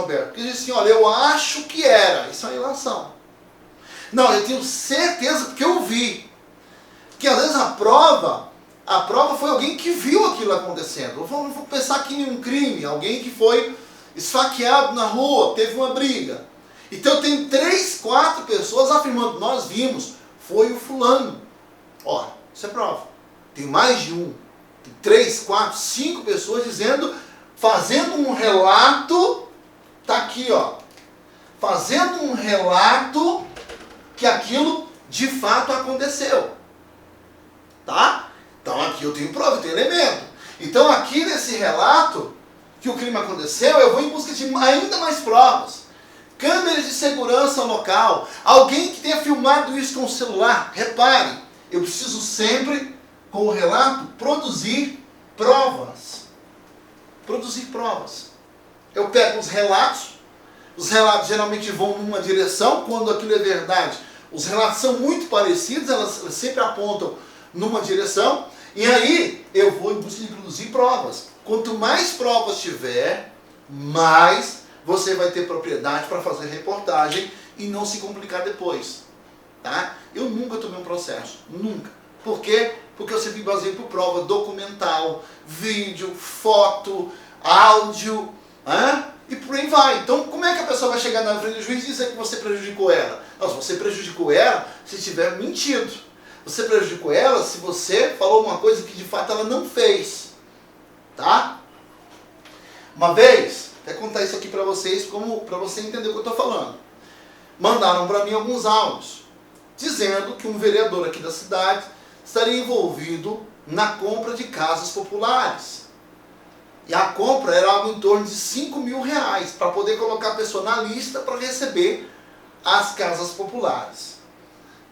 Roberto? Porque diz assim, olha, eu acho que era. Isso é uma ilação. Não, eu tenho certeza porque eu vi. Que às vezes a prova foi alguém que viu aquilo acontecendo. Vamos pensar aqui em um crime, alguém que foi esfaqueado na rua, teve uma briga. Então eu tenho 3, 4 pessoas afirmando, nós vimos, foi o fulano. Ó, isso é prova. Tem mais de um. Tem 3, 4, 5 pessoas dizendo, fazendo um relato, tá aqui ó, fazendo um relato que aquilo de fato aconteceu. Tá? Então aqui eu tenho prova, eu tenho elemento. Então aqui nesse relato que o crime aconteceu, eu vou em busca de ainda mais provas. Câmeras de segurança local, alguém que tenha filmado isso com o celular. Repare, eu preciso sempre, com o relato, produzir provas. Produzir provas. Eu pego os relatos geralmente vão numa direção, quando aquilo é verdade. Os relatos são muito parecidos, elas sempre apontam numa direção, e aí eu vou em busca de produzir provas. Quanto mais provas tiver, mais você vai ter propriedade para fazer reportagem e não se complicar depois. Tá? Eu nunca tomei um processo, nunca. Por quê? Porque eu sempre baseio por prova documental, vídeo, foto, áudio, e por aí vai. Então como é que a pessoa vai chegar na frente do juiz e dizer que você prejudicou ela? Não, se você prejudicou ela, se tiver mentido. Você prejudicou ela se você falou uma coisa que de fato ela não fez. Tá? Uma vez, vou contar isso aqui para vocês, para você entender o que eu estou falando. Mandaram para mim alguns áudios, dizendo que um vereador aqui da cidade estaria envolvido na compra de casas populares. E a compra era algo em torno de R$5.000 para poder colocar a pessoa na lista para receber as casas populares.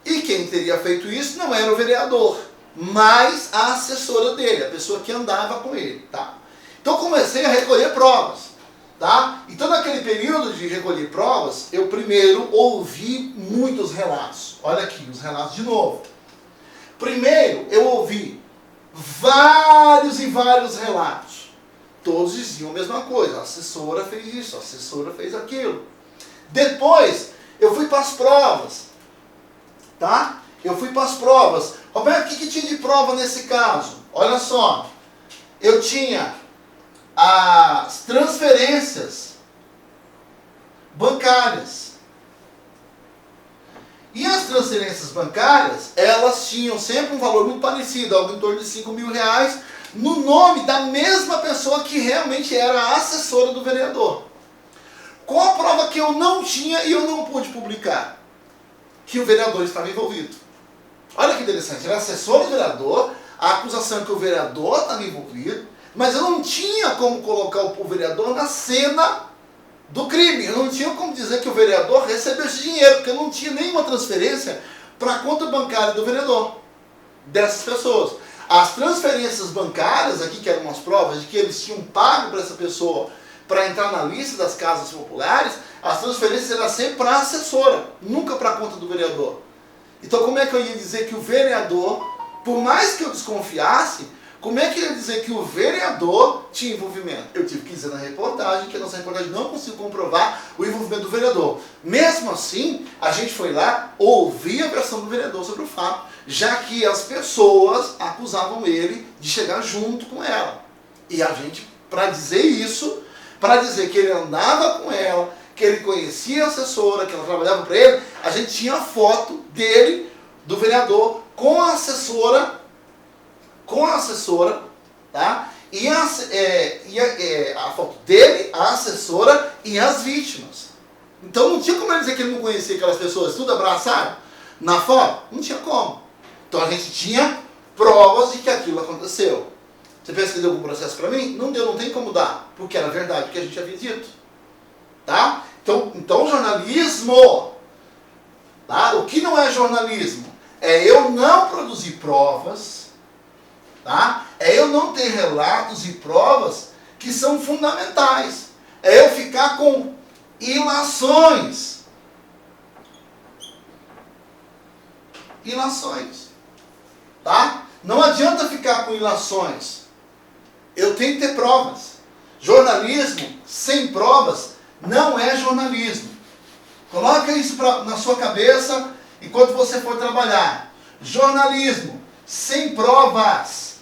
E quem teria feito isso não era o vereador, mas a assessora dele, a pessoa que andava com ele. Tá? Então comecei a recolher provas. Tá? Então naquele período de recolher provas, eu primeiro ouvi muitos relatos. Olha aqui, os relatos de novo. Primeiro eu ouvi vários e vários relatos. Todos diziam a mesma coisa. A assessora fez isso, a assessora fez aquilo. Depois eu fui para as provas. Tá? Eu fui para as provas. Roberto, o que tinha de prova nesse caso? Olha só. Eu tinha as transferências bancárias. E as transferências bancárias, elas tinham sempre um valor muito parecido, algo em torno de R$5.000, no nome da mesma pessoa que realmente era a assessora do vereador. Qual a prova que eu não tinha e eu não pude publicar? Que o vereador estava envolvido. Olha que interessante, era assessor do vereador, a acusação é que o vereador estava envolvido, mas eu não tinha como colocar o vereador na cena do crime. Eu não tinha como dizer que o vereador recebeu esse dinheiro, porque eu não tinha nenhuma transferência para a conta bancária do vereador, dessas pessoas. As transferências bancárias, aqui que eram as provas de que eles tinham pago para essa pessoa para entrar na lista das casas populares, as transferências eram sempre para a assessora, nunca para a conta do vereador. Então como é que eu ia dizer que o vereador, por mais que eu desconfiasse, como é que eu ia dizer que o vereador tinha envolvimento? Eu tive que dizer na reportagem que a nossa reportagem não conseguiu comprovar o envolvimento do vereador. Mesmo assim, a gente foi lá ouvir a versão do vereador sobre o fato, já que as pessoas acusavam ele de chegar junto com ela. E a gente, para dizer isso, para dizer que ele andava com ela, que ele conhecia a assessora, que ela trabalhava para ele, a gente tinha a foto dele, do vereador, com a assessora, tá? E a foto dele, a assessora e as vítimas. Então não tinha como ele dizer que ele não conhecia aquelas pessoas, tudo abraçado, na foto? Não tinha como. Então a gente tinha provas de que aquilo aconteceu. Você pensa que deu algum processo para mim? Não deu, não tem como dar, porque era verdade, porque a gente havia dito. Tá? Então jornalismo, tá? O que não é jornalismo? É eu não produzir provas, tá? É eu não ter relatos e provas que são fundamentais. É eu ficar com ilações. Ilações. Tá? Não adianta ficar com ilações. Eu tenho que ter provas. Jornalismo sem provas não é jornalismo. Coloca isso na sua cabeça enquanto você for trabalhar. Jornalismo sem provas,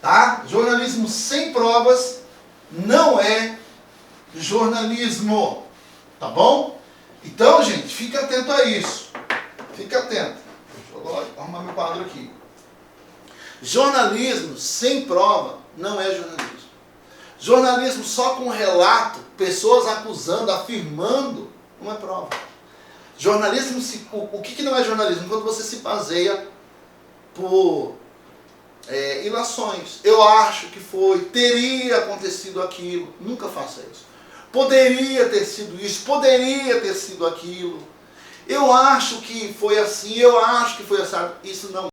tá? Jornalismo sem provas não é jornalismo, tá bom? Então, gente, fica atento a isso. Fica atento. Deixa eu arrumar meu quadro aqui. Jornalismo sem prova não é jornalismo. Jornalismo só com relato, pessoas acusando, afirmando, não é prova. Jornalismo, o que não é jornalismo? Quando você se baseia por ilações. Eu acho que foi, teria acontecido aquilo. Nunca faça isso. Poderia ter sido isso, poderia ter sido aquilo. Eu acho que foi assim, eu acho que foi assado. Isso não